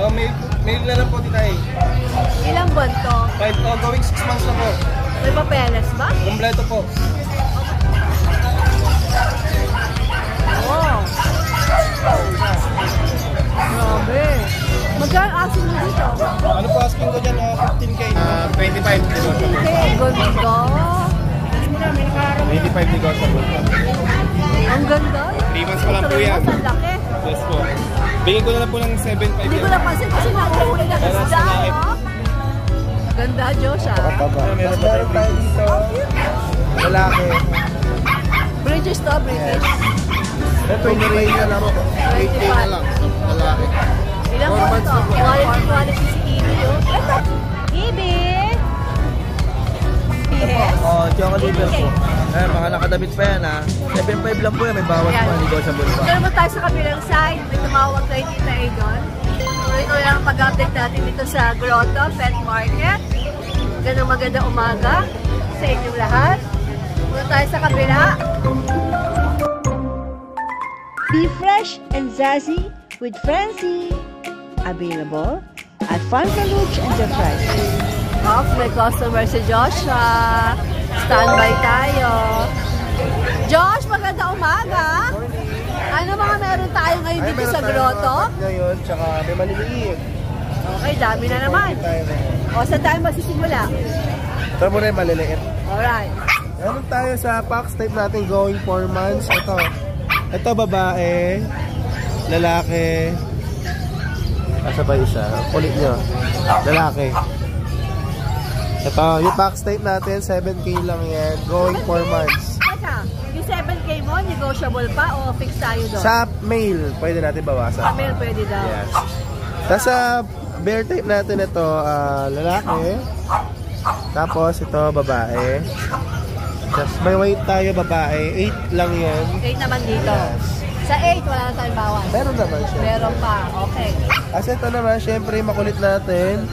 Oh, may na lang po dito eh. Ilang buwan to? 5, going 6 months na po. May papeles ba? Kompleto po. Oh. Grabe. Magkano asking mo dito? Ano po asking ko dyan? 15K. 25 negotiable. Okay, ganda. 25 negotiable. Ang ganda. 3 months pa lang po yan. Ang laki. Yes po. Bigyan ko na lang po ng 7.5 yan. Hindi ko napansin kasi nakuhuli na isda, no? Ganda, Josh, ah. Meron tayo dito. Lalaki. British to, British. 25 na lang po. 8K na lang. Lalaki. Ilang buwan to? Quality si Ibi, oh. Ito, Ibi! Yes? Oh, chocolate liver po. Eh, mga nakadabit pa yan ha. 7.5 lang po yan, may bawas pa, negotiable pa. Ito naman tayo sa kabilang side. May tumawag kay Tita Aidon. Ito lang pag-update natin dito sa Grotto Pet Market. Magandang umaga sa inyong lahat. Muna tayo sa kabila. Be fresh and zazzy with Francie. Available at Fantaluch Enterprise. Off, may customer si Joshua. Standby tayo. Josh, magandang umaga. Ano mga meron tayo ngayon dito sa Grotto? Ngayon, tsaka may maliliit. Okay, dami na naman. O, saan tayo magsisimula? Ito muna yung maliliit. Alright. Meron tayo sa box type natin going 4 months. Ito babae, lalaki. Asa ba isa? Kulit nyo. Lalaki. Ito, yung box type natin, 7K lang yan. Going 4 months. Teka, yung 7K mo, negotiable pa o fix tayo doon? Sa male, pwede natin bawasan. Sa male, pwede daw. Yes. Tapos sa bear type natin ito, lalaki. Tapos ito, babae. Tapos may weight tayo, babae. 8 lang yan. 8 naman dito. Yes. Sa 8, wala na tayong bawas. Meron naman siya. Meron pa, okay. Kasi ito naman, syempre makulit natin.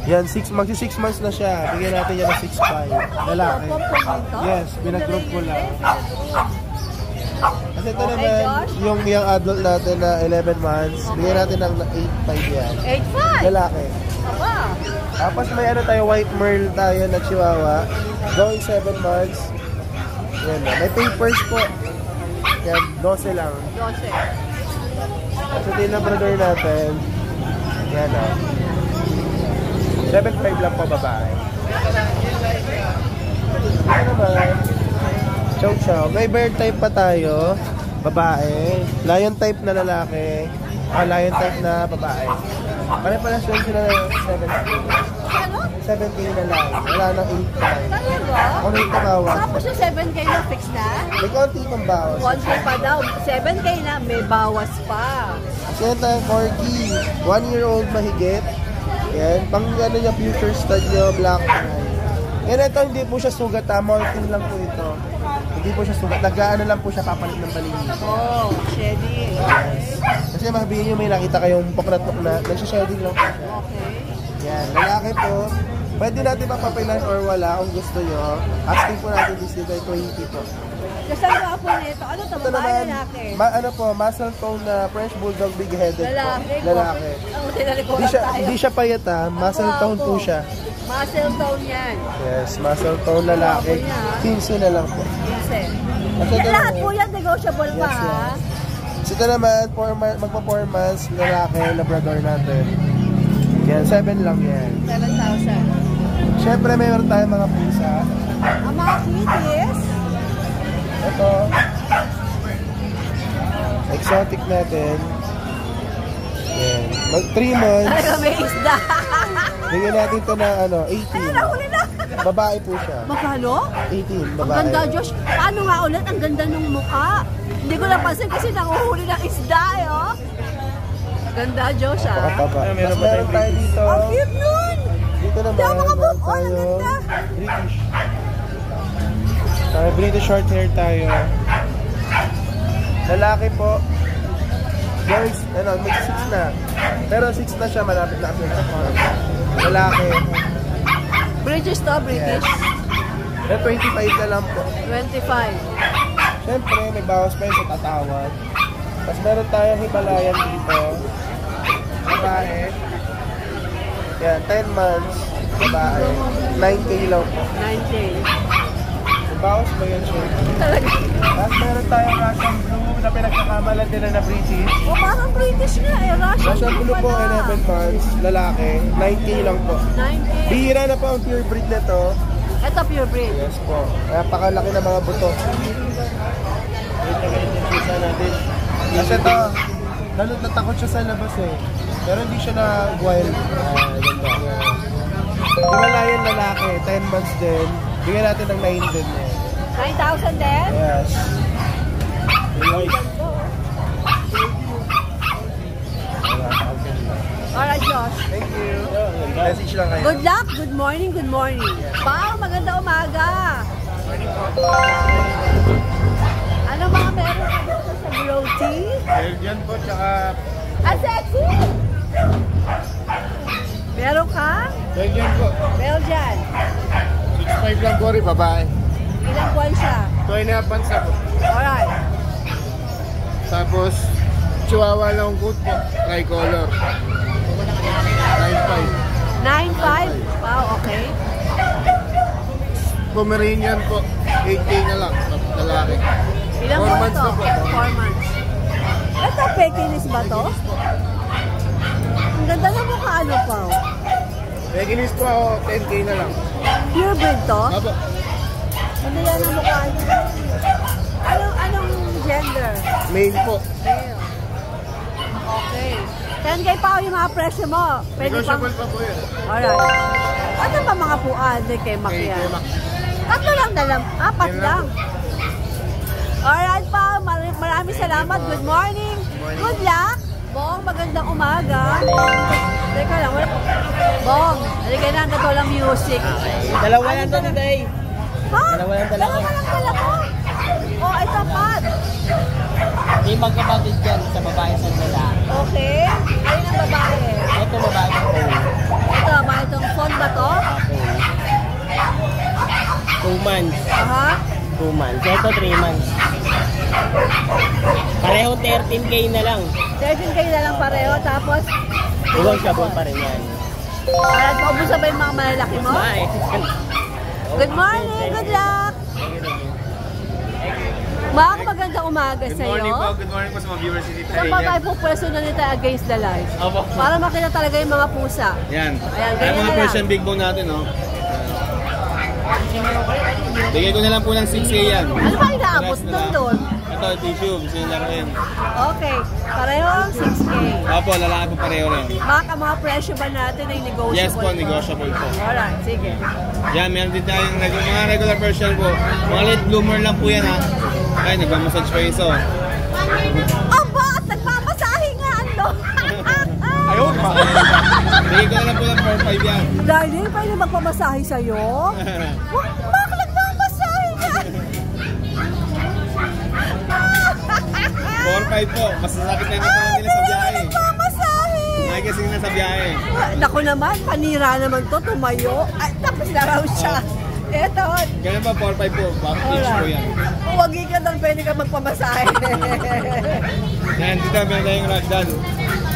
Yan, magsi 6 months na siya. Bigyan natin yan ng 6.5. Lalaki. Yes, pinag-group ko lang. Kasi ito naman, yung young adult natin na 11 months, bigyan natin ng 8.5 yan. 8.5? Lalaki. Aba. Tapos may ano tayo, white merle tayo na chihuahua. Going 7 months. Yan na. May papers po. Yan, 12 lang. 12. Kasi ito yung labrador natin. Yan na. 7.5 lang po babae. Ano naman? Chow chow. May bear type pa tayo. Babae. Lion type na lalaki. Lion type na babae. Pare-paras yun sila na 7K. Ano? 7K na lang. Wala nang 8.5. Talaga? Ano yung tabawas? Tapos yung 7K na fix na? May konti pang bawas. 1K pa daw. 7K na, may bawas pa. Kasi ito ang corgi. 1-year-old mahigit. Yan. Pang ano niya, future stud niya, black eye. Yan, ito hindi po siya sugat. Molting lang po ito. Hindi po siya sugat. Nag-ano lang po siya papalit ng balingin. Oh, shedding. Yes. Kasi masabihin nyo may nakita kayong poknat-poknat. Nagsha-shedding lang po. Okay. Yan. Lalaki po. Pwede natin papapilan or wala kung gusto nyo. Asking po natin this dito ay 20 po. Kasi ang po nito, ano ito, Ito babae naman, lalaki? ano po, muscle tone na French Bulldog big-headed Lalaki. po. Lalaki. Ang tinalikuran tayo. Hindi siya payat ha. Muscle tone po siya. Muscle tone yan. Yes, muscle tone lalaki. 15 na lang po. Kasi. Kasi ito Lahat naman, po yan, negotiable pa Yes, ha? so ito naman, magpa-4 months, lalaki, labrador natin. Yan, 7 lang yan. 7,000. Siyempre, mayroon tayong mga pusa. Ang mga kitties, Ito. Exotic natin. Yan. Mag 3 months. talaga may isda. Bigyan natin ito na 18. Nahuli na. Babae po siya. Magkano? 18, Ang babae. ganda, Josh. Paano nga ulit? Ang ganda ng mukha. Hindi ko napansin kasi nanguhuli ng isda, eh, oh. Ganda, Josh, ah. Pakataba. Meron tayo dito. Ang cute nun. Dito naman. Hindi ako makabuo. meron Ang tayo ganda. British. British short hair tayo. Lalaki po. Boys, may 6 na. Pero 6 na siya, malapit na kasi sa farm. Lalaki. British to, British. Pero 25 na lang po. 25. Siyempre, may bawas pa yun sa tatawad. Tapos meron tayong Himalayan dito. Babae. Yan, 10 months. Babae. 9K lang po. 9K. Bawas ba yan, sir? Talaga. Tapos meron tayong Russian Blue na pinagkakamalan nila na British. Oh, parang British nga eh. Russian Blue po, 11 months. Lalaki. 9K lang po. 9K. Bihira na po ang pure breed na to. Ito pure breed. Yes po. Napakalaki ng mga buto. Ito natin. Kasi ito, natakot siya sa labas eh. Pero hindi siya na wild. Ganda. Himalayan lalaki, 10 months din. Bigyan natin ng 9 din. 9,000 din? Yes. Alright, Josh. Thank you. Message lang kayo. Good luck. Good morning. Good morning. Wow, maganda umaga. Ano mga meron ka dito sa Grotty? Belgian po, tsaka... Ah, sexy! Meron ka? Belgian po. Belgian. 6'5 lang po rin, babae. Ilang buwan siya? 2.5 months na po. Alright. Tapos, Chihuahua long coat po, tricolor. 9.5. 9.5? Wow, okay. Pomeranian po, 8K na lang, lalaki. Ilang 4 buwan months to? na po. 4 months. Ito, Pekinis ba to? Ang ganda na mukha, ano pa? Pekinis po ako, 10K na lang. Pure breed to? Apo. Ano yan ang mukha niya? Anong gender? Male po. Male. Okay. 10K pa yung mga presyo mo. Pwede pang... Negotiable pa po yun. Alright. Ano ba mga puan kay Mac Kay yan? Mac. Tatlo lang na lang. 4 Yan lang. lang. Alright pa. Maraming salamat. Good morning. Good luck. Bong, magandang umaga. Teka lang. Bong, halika na. Gato lang music. Dalawa lang to today. Ha? Dalawa lang dala ko. Dalawa lang dala ko. Oh, ito pa. May magkapatid dyan sa babae sa lalaki. Okay. Ayun ang babae. Ito babae ko. Ito, ba itong phone ba to? 2 months. Aha. 2 months. Ito 3 months. Pareho 13K na lang. 13K na lang pareho. Tapos, Negotiable pa rin yan. alright, paubusan ba yung mga malalaki mo? Bye. Good morning, good luck! Mga magandang umaga sa'yo. Good morning po sa mga viewers dito. Saan ba tayo pupwesto na nito against the light? Opo. Para makita talaga yung mga pusa. Yan. Ayan, ganyan mga na lang. Persian Big Bone natin, no? Bigay ko na lang po ng 6K yan. Ano ba inaabot nun doon? Ito, tissue. Gusto nyo laruin. Okay, pareho 6K. Opo, lalaki po pareho rin. Mga presyo ba natin ay negotiable? Yes po, negotiable po. Alright, sige. Yan, meron din tayong mga regular version po. Mga late bloomer lang po yan, ha? Ay, nagmamassage pa iso. Aba, at nagmamasahe nga, ano? Ayun pa. Bigay ko na lang po ng 4-5 yan. Darling, pwede magpamasahe sa'yo? Bakit nagmamasahe nga? 4-5 po. Mas nasakit na yung katawan nila sa biyahe. Nagmamasahe! Nagising na sa biyahe. Naku naman, panira naman to, tumayo. Ay, tapos na raw siya. Eto. Ganyan pa, 4-5 po. Back pitch po yan. Huwag ka doon, pwede ka magpamasahe. Yan, dito meron tayong ragdoll.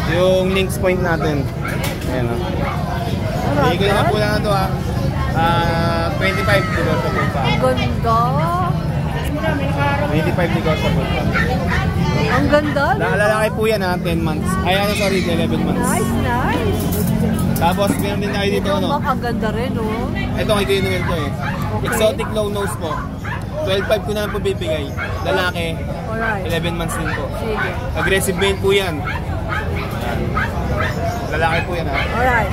Yung links point natin. Ayan, o. Bigay ko na lang po lang ito, ha. 25 negotiable pa. Ganda. 25 negotiable pa. Ang ganda. no? Lalaki po yan, ha. 10 months. Ay, ano, sorry, 11 months. Nice, nice. Tapos, meron din tayo dito, ano. Ang ganda rin, oh. Ito, kay Kuya Noel to, eh. Exotic long nose po. 12.5 ko na lang po bibigay. Lalaki, Alright. 11 months din po. Sige. Aggressive male po yan. Ayan. Lalaki po yan, ha. Alright.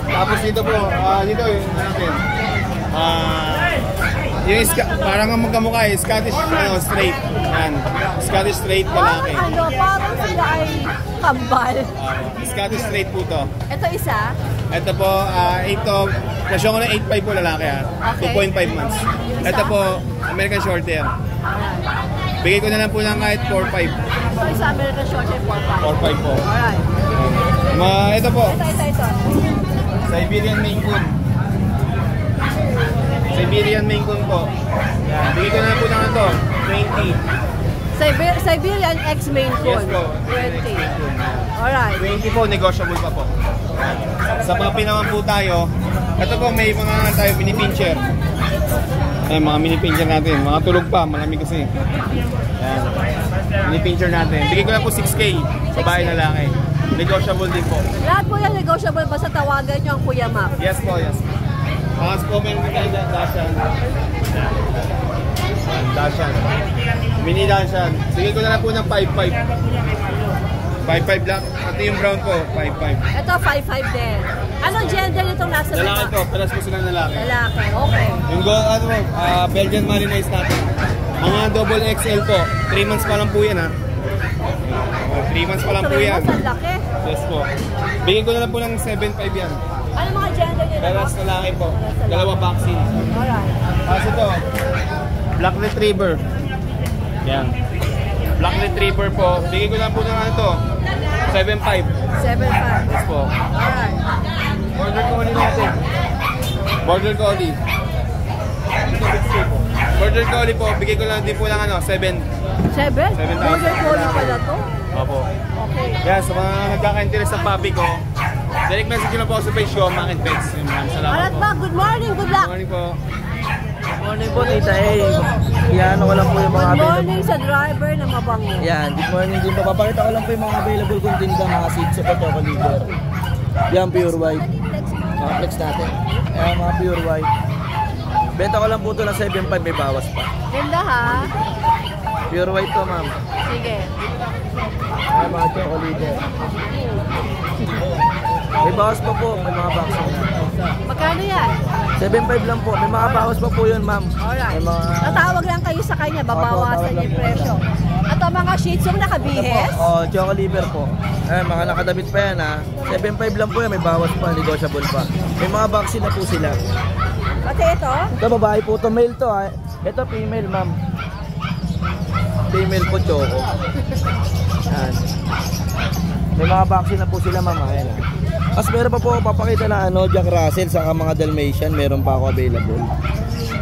Tapos dito po, dito yung natin. Yung parang ang magkamukha eh, Scottish straight. Yan. Scottish straight lalaki. Parang sila ay kambal. Scottish straight po to. Ito isa. Ito po, ito, nasyon ko na 8.5 po lalaki, ha. Okay. 2.5 months. Ito po, American Shorthair. Bigay ko na lang po ng kahit 4.5. Ito isa American Shorthair 4.5. 4.5 po. Alright. Ito po, Ito. Siberian Maine Coon. Siberian Maine Coon po. Yan. Bigay ko na lang po ng ito, 20. Siberian X main Yes coon. po. 20. Alright. 20 po, negotiable pa po. Sa puppy naman po tayo, ito po may mga tayo mini pincher. Ayan, mga mini pincher natin. Mga tulog pa, malamig kasi. Ayan. Mini pincher natin. Bigay ko lang po 6K. Babae na lalaki. Negotiable din po. Lahat po yan negotiable, basta tawagan nyo ang Kuya Mac. Yes po, yes. Pangas po, meron din tayo Dashan. Dashan. Mini Dashan. Bigay ko na lang po ng 5.5. 5.5 lang. Ito yung brown po, 5.5. Ito, 5'5 din. Anong gender itong nasa Lalaki po, pelas po silang lalaki. Lalaki, okay. Yung Belgian Marinese natin. Mga double XL po. 3 months pa lang po yan ha. 3 months pa lang po yan. 3 months, ang laki. Yes po. Bigyan ko na lang po ng 7.5 yan. Ano mga gender nito? Pelas lalaki po. Dalawa vaccine. Alright. Tapos ito, Black Retriever. Yan. Black Retriever po. Bigyan ko lang po ng ano to. 7.5. 7'5. Yes po. Alright. Border Collie natin. Border Collie. Border Collie po, bigay ko lang din po lang ano, 7. 7? 7,000. Border collie pala to? Opo. Okay. Kaya sa mga nagkaka-interest sa puppy ko, direct message ko lang po ako sa page ko, Mac and Pets. Salamat Alat po. ba? Good morning, good luck. Good morning po. Morning po, Tita Yan, ko lang po yung mga Good available. morning sa driver na mabango. Yan, good morning din po. Papakita ko lang po yung mga available kong tinda, mga seeds at choco liver. Yan, pure white. Mga flex natin. Ayan, mga pure white. Benta ko lang po ito ng 7.5, may bawas pa. Ganda ha? Pure white to, ma'am. Sige. Ayan, mga choco liver. May bawas pa po, may mga vaccine na. Magkano yan? 7.5 lang po, may mga bawas pa po yun, ma'am. Alright. May mga... Tatawag lang kayo sa kanya, babawasan Opo, yung presyo. At ang mga shih tzu nakabihes? Oh, choco liver po. Ayan, mga nakadamit pa yan ha. 7.5 lang po yan, may bawas pa, negotiable pa. May mga vaccine na po sila. Pati ito? Ito babae po, ito male to ha. Ito female, ma'am. Female po, choco. Ayan. May mga vaccine na po sila, ma'am. Ayan. As meron pa po ako papakita na ano, Jack Russell saka mga Dalmatian, meron pa ako available.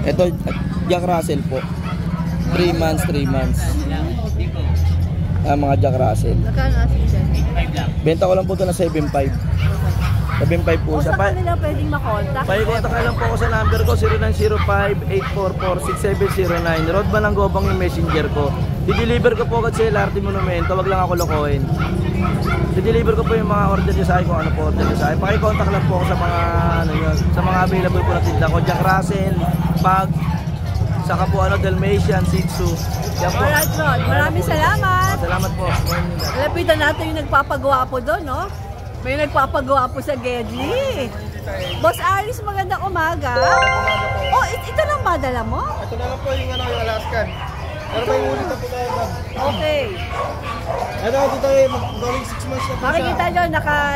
Ito, Jack Russell po. 3 months, 3 months. Mga Jack Russell. Magkano asin dyan? Benta ko lang po ito na 7.5. 7.5 po O siya. sa kanila pwedeng makontak? Pakikontak ka lang po ako sa number ko, 0905-844-6709. Road ba ng Gobang yung messenger ko. Di-deliver ko po agad sa LRT Monumento, wag lang ako lokohin. Di-deliver ko po yung mga order niyo sa akin kung ano po order niyo sa akin. Pakikontak lang po ako sa mga ano yun, sa mga available po na tinda ko. Jack Russell, Pug, saka po ano, Dalmatian, Shih Tzu. Yan po. Alright, Ron. Maraming salamat. Salamat po. Lapitan natin yung nagpapagwapo doon, no? May nagpapagwapo sa Gedli. Boss Aris, magandang umaga. Oh, ito lang ba dala mo? Ito na lang po yung ano, yung Alaskan. Pero may ulit na po tayo, ma'am. Okay. Ano, ito tayo, going 6 months na po siya. Makikita nyo,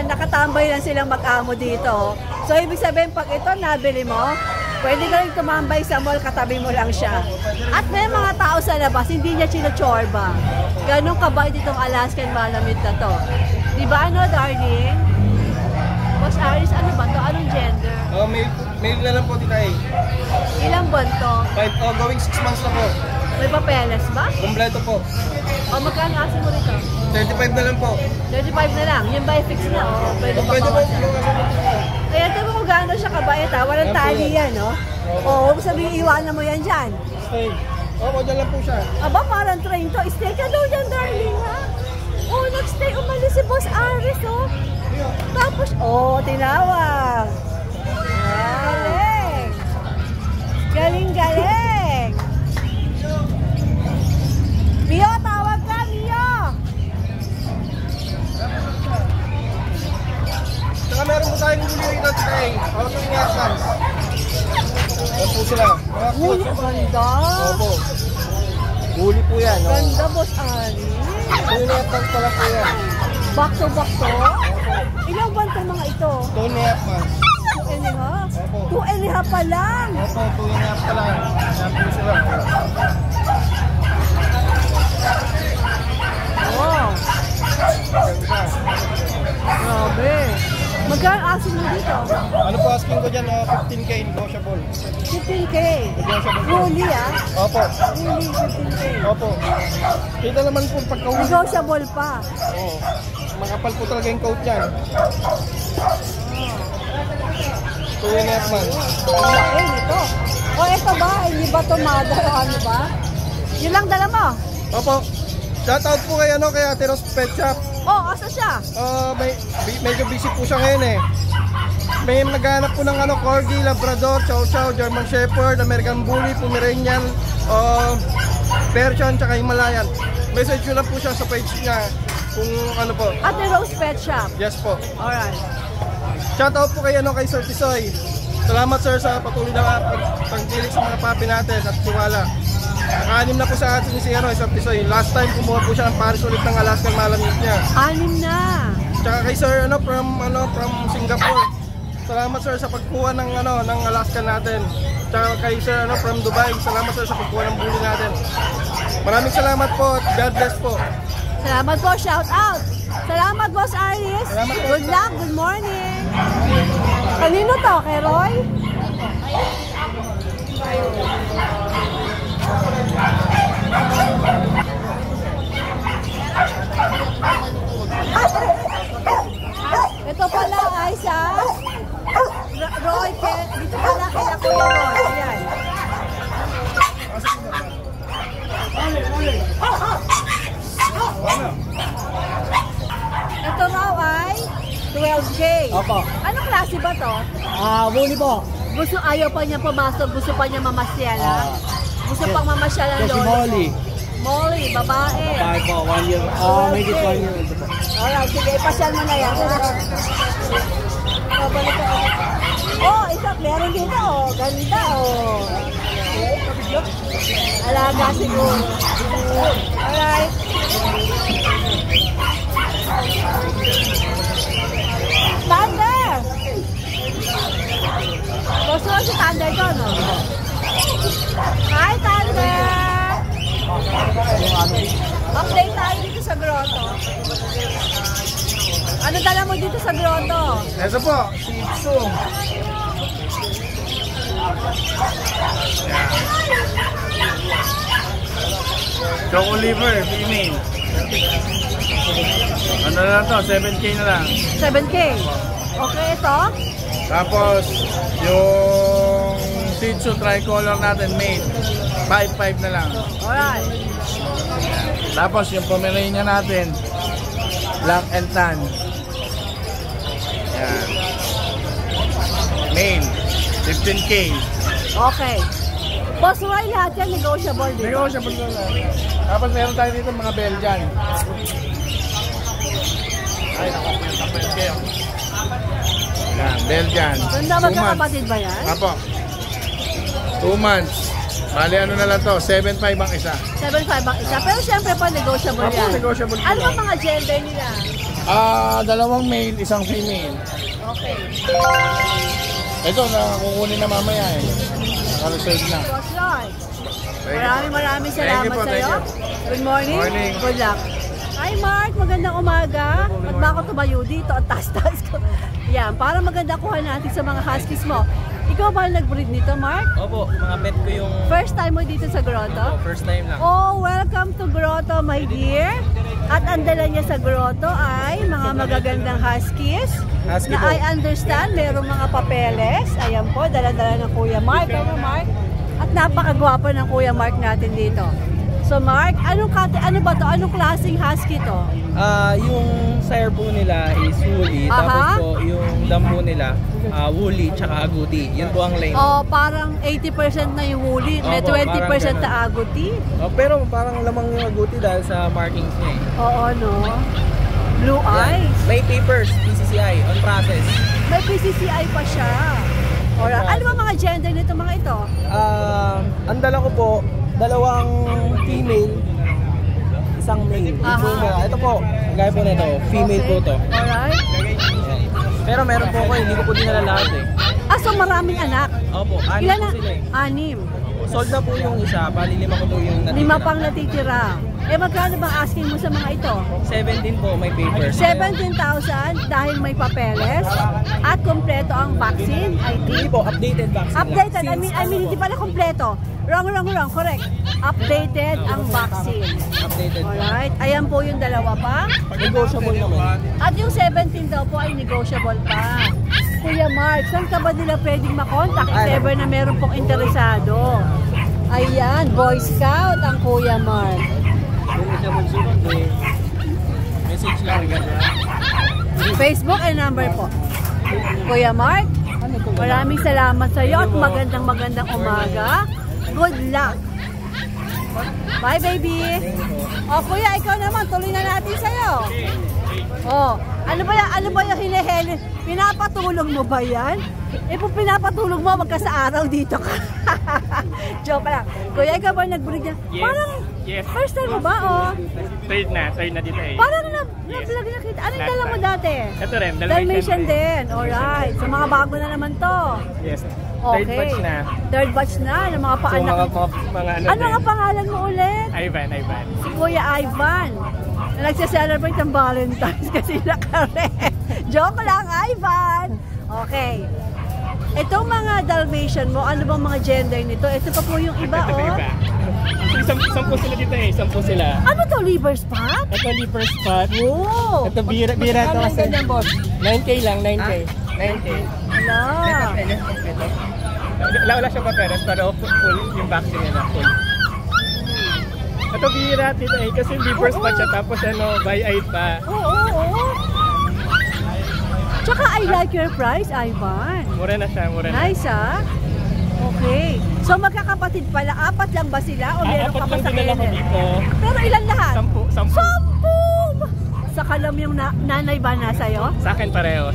nakatambay lang silang mag-amo dito. So, ibig sabihin, pag ito nabili mo, pwede ka rin tumambay sa mall, katabi mo lang siya. At may mga tao sa labas, hindi niya chinachorba. Ganun kabait itong Alaskan Malamute na to. Diba ano, darling? Boss Aris, ano ba to? Anong gender? Oh, mail na lang po dito tayo. Ilang buwan to? Going 6 months na po. May papeles ba? Kompleto po. O magkano asin mo rito? 35 na lang po. 35 na lang. Yung by fix na. O, pwede pa Pwede po. Kaya ito mo kung gaano siya kabait ha. Walang tali yan, no? O, huwag sabihin iwanan mo yan dyan. Stay. Opo, dyan lang po siya. Aba, parang train to. Stay ka daw dyan, darling, ha? Oh, nag-stay. Umalis si Boss Aris, oh. Tapos, oh, tinawag. Galing. Galing. Mio, tawag ka, Mio. Saka meron po tayong huli rito today. Ako po yung yasan. Yan po sila. Mga Uy, cute. ganda. Opo. Huli po yan. Oh. Ganda, Boss Aris. Huli na yan pala po yan. Back to back to? Ilang buwan itong mga ito? 2.5 months. 2 and a half? Opo. 2 and a half pa lang. Opo, 2.5 pa lang. Yan po sila. Wow. Ganda. Grabe. Magkano asking mo dito? Ano po asking ko dyan? 15K negotiable. 15K. Negotiable. Huli ah. Opo. Huli 15K. Opo. Kita naman po pagka-huli. Negotiable pa. Oo. Makapal po talaga yung coat yan. Kuya Netman. Ang laki nito. O ito ba? Hindi ba ito mother o ano ba? Yun lang dala mo? Opo. Shoutout po kay kay Ate Rose Pet Shop. Oh, asa siya? Medyo busy po siya ngayon eh. May naghahanap po ng Corgi, Labrador, Chow Chow, German Shepherd, American Bully, Pomeranian, Persian, tsaka Himalayan. Message nyo lang po siya sa page niya kung ano po. Ate Rose Pet Shop. Yes po. Alright. Shoutout po kay kay Sir Tisoy. Salamat sir sa patuloy na pagkilig sa mga papi natin at tiwala. Naka-anim na po sa atin si Sir Tisoy. Last time kumuha po siya ng Paris ulit ng Alaskan Malamig niya. 6 na. Tsaka kay sir from Singapore. Salamat sir sa pagkuha ng ng Alaskan natin. Tsaka kay sir from Dubai. Salamat sir sa pagkuha ng bully natin. Maraming salamat po at God bless po. Salamat po, shout out. Salamat Boss Iris. Salamat po. Good luck, good morning. Kanino to? Kay Roy? Ito pala ay sa Roy. Dito pala kaya Kuya Roy. Ayan. Ito raw ay 12K. Opo. Anong klase ba to? Bully po. Gusto ayaw pa niya pumasok, gusto pa niya mamasyala. Gusto pang mamasyala ng lolo. Molly. Molly, babae. Babae po, 1 year. Make it 1 year old po. Alright, sige, ipasyal mo na yan. Babalik ko. Oh, isa, meron dito, oh. Ganda, oh. Alaga siguro. Alright. Thunder! Gusto mo si Thunder ko, no? Hi, Thunder! Update tayo dito sa grotto. Ano dala mo dito sa grotto? Ito po, Shih Tzu. Choco liver, female. Ano na lang to? 7K na lang. 7K. Okay, ito? Tapos, yung Shih Tzu tricolor natin, male. 5.5 na lang. Alright. Tapos, yung Pomeranian natin, black and tan. Yan. Male, 15K. Okay. Boss Roy, lahat yan negotiable dito. Negotiable na lang. Tapos, meron tayo dito mga Belgian. Ay, nakapil kayo. Yan, Belgian. Ganda, magkakapatid ba yan? Apo. 2 months. Bali, ano na lang to? 7.5 ang isa. 7.5 ang isa. Pero syempre pa negotiable Apo, yan. negotiable Ano po. ang mga gender nila? 2 male, 1 female. Okay. Ito, kukunin na mamaya eh. Naka-reserve na. Boss Roy. Thank you. Maraming Thank salamat you po, thank sa'yo. you. Good morning. Morning. Good luck. Hi Mark, magandang umaga. Ba't ba ako tumayo dito at taas-taas ko? Yan, para maganda kuha natin sa mga huskies mo. Ikaw ba nag-breed nito, Mark? Opo, mga pet ko yung First time mo dito sa grotto? first time lang. Oh, welcome to Grotto, my dear. At ang dala niya sa grotto ay mga magagandang huskies. Husky Na po. I understand, merong mga papeles. Ayan po, dala-dala ng Kuya Mark. Ano, Mark? At napakagwapo ng Kuya Mark natin dito. So Mark, ano ba to? Anong klaseng husky to? Yung sire po nila is woolly, Aha. tapos po yung dam po nila woolly tsaka agouti. Yun po ang lane. Oh, parang 80% na yung woolly, may Opo, 20% parang na agouti. Pero parang lamang yung agouti dahil sa markings niya eh. Oo, no? Blue Yan. eyes. May papers, PCCI, on process. May PCCI pa siya. Alright. Ano ba mga gender nito mga ito? Ang dala ko po, 2 female, 1 male. Aha. Ito po, gaya po nito, female po to. Alright. Pero meron po ako, hindi ko po dinala lahat eh. So maraming anak. Opo, 6 Ilan po na? sila eh. 6. Sold na po yung isa, bali 5 ko po yung natitira. 5 pang natitira. Eh, magkano bang asking mo sa mga ito? 17 po, may papers. 17,000 dahil may papeles at kompleto ang vaccine, I think. Hindi po, updated vaccine. Updated, I mean hindi pala kompleto. Wrong, correct. Updated ang vaccine. Updated. Alright, ayan po yung dalawa pa. Negotiable naman. At yung 17 daw po ay negotiable pa. Kuya Mark, saan ka ba nila pwedeng makontak if ever na meron pong interesado? Ayan, Boy Scout ang Kuya Mark. Message lang. Facebook and number po. Kuya Mark, maraming salamat sa iyo at magandang umaga. Good luck. Bye, baby. O, kuya, ikaw naman, tuloy na natin sa iyo. Oh, ano ba yung hinihili? Pinapatulong mo ba yan? Eh, kung pinapatulong mo, magka sa araw dito ka. Joke lang. Kuya, ikaw ba nag-breed niya? Yes. Parang, Yes. first time mo ba, oh? Third na dito eh. Parang nag-vlog nakita. Anong dala mo dati? Ito rin, Dalmatian din. Alright. So, mga bago na naman to. Yes. Okay. Third batch na. Third batch na, ng mga So, paanak. mga ano Ano ang pangalan mo ulit? Ivan. Si Kuya Ivan. Na nagse-celebrate ng Valentine's kasi naka-red. Joke lang, Ivan. Okay. Itong mga Dalmatian mo, ano bang mga gender nito? Ito pa po yung iba, Ito pa oh. iba. Sampu sila dito eh. Sampu sila. Ano to, liver spot? Ito liver spot. Oh. Ito bira ito kasi. 9K lang, 9K. 9K. Wala. Wala siya papeles pero full yung vaccine nila. Full. Ito bira dito eh. Kasi liver spot siya tapos by eye pa. Oo. Tsaka I like your price, Ivan. Mura na siya, mura na. Nice, ah. Okay. So magkakapatid pala, apat lang ba sila o meron ka Apat pa lang sa dinala ko kennel? dito. Pero ilan lahat? 10. 10! Sa kalam yung nanay ba nasa'yo? Sa akin pareho.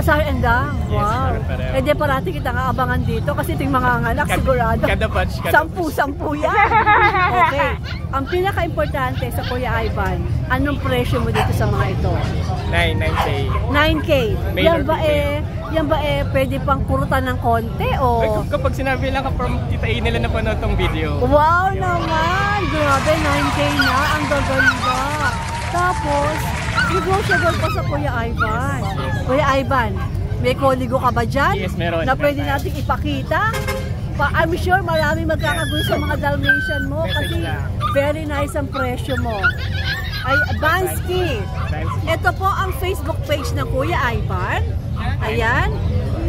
Sa endang? Yes, Wow. sa akin pareho. Eh di parati kita nga abangan dito kasi ting mga anak sigurado. Kada batch. 10 yan. Okay. Ang pinaka-importante sa Kuya Ivan, anong presyo mo dito sa mga ito? 9K. 9K. Male or Yan ba pwede pang kurutan ng konti o? Ay, kapag sinabi lang ka from Tita A nila napanood tong video. Wow naman! Grabe, 9K na. Ang gaganda. Tapos, negotiable pa sa Kuya Ivan. Kuya Ivan, may koligo ka ba dyan? Yes, meron. Na pwede nating ipakita? I'm sure maraming magkakagulo sa mga Dalmatian mo kasi very nice ang presyo mo. Ay, Bansky. Ito po ang Facebook page ng Kuya Ivan. Ayan.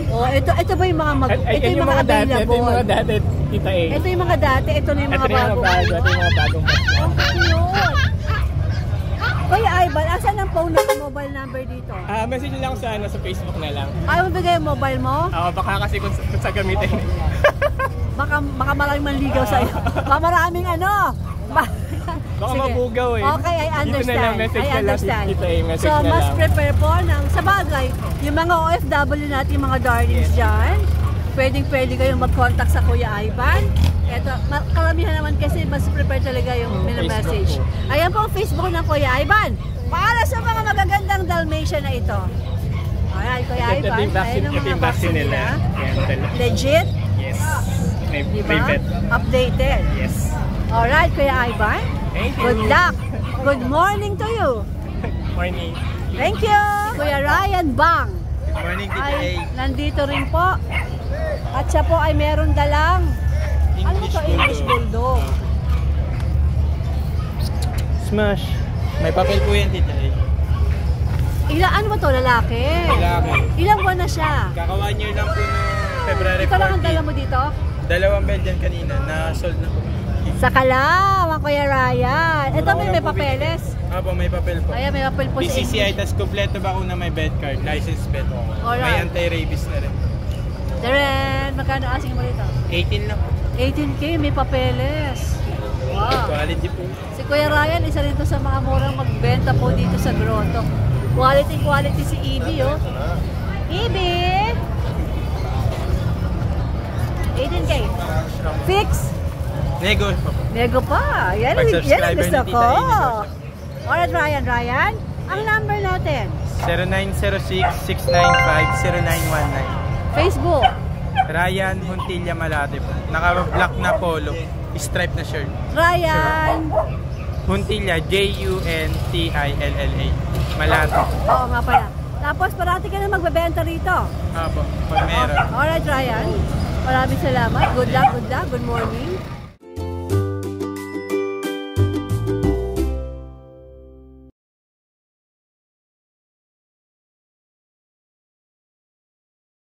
Oh, ito ba yung mga ito yung mga available. Ito yung mga dati, Tita A. Ito yung mga dati, ito na yung mga Ito yung bagong. ito yung mga bagong batch. Okay, yun. Kuya Ivan, asan ang phone na mobile number dito? Message lang ako sa Facebook na lang. Ayaw mo bigay yung mobile mo? Baka kasi kung sa gamitin. Baka maraming manligaw sa'yo. Baka maraming ano. Baka mabugaw eh. Okay, I understand. Dito na lang, message na lang, Tita A, message So, na mas lang. prepare po ng, sa bagay, yung mga OFW natin, yung mga darlings dyan, pwedeng-pwede kayong mag-contact sa Kuya Ivan. Ito, karamihan naman kasi mas prepare talaga yung message. Ayan po ang Facebook ng Kuya Ivan. Para sa mga magagandang Dalmatian na ito. Alright, Kuya Ivan. Ito yung vaccine nila. Legit? Yes. May Diba? vet. Updated. Yes. Alright, Kuya Ivan. Thank you. Good luck. Good morning to you. Morning. Thank you. Kuya Ryan Bang. Good morning, Ay, nandito rin po. At siya po ay meron dalang ano to, English Bulldog. Smash. May papel po yan, Tita A. Ano ba to, lalaki? Lalaki. Ilang buwan na siya? Kaka 1 year lang po noong February 14. Ito lang ang dala mo dito? Dalawang Belgian kanina, na-sold na po. Sa Kalaw, ang Kuya Ryan. Ito may papeles. Apo, may papel po. Ayan, may papel po sa PCCI, tas kompleto ba ako na may bed card, license bed. Alright. May anti-rabies na rin. Deren, magkano asing mo dito? 18 lang po. 18K, may papeles. Wow. Quality po. Si Kuya Ryan, isa rin to sa mga murang magbenta po dito sa Grotto. Quality si Ibi, oh. Ibi! 18K. Fix! Nego po. Nego pa. Yan ang Pag-subscriber gusto ni ko. Tita Amy. Alright, Ryan. Ang number natin. 0906-695-0919. Facebook. Ryan Montilla Malate po. Naka-black na polo. Stripe na shirt. Ryan. Juntilla, Juntilla. Malato. Oo nga pala. Tapos parati ka na magbebenta rito. Apo, pag meron. Alright, Ryan. Maraming salamat. Good luck, good luck. Good morning.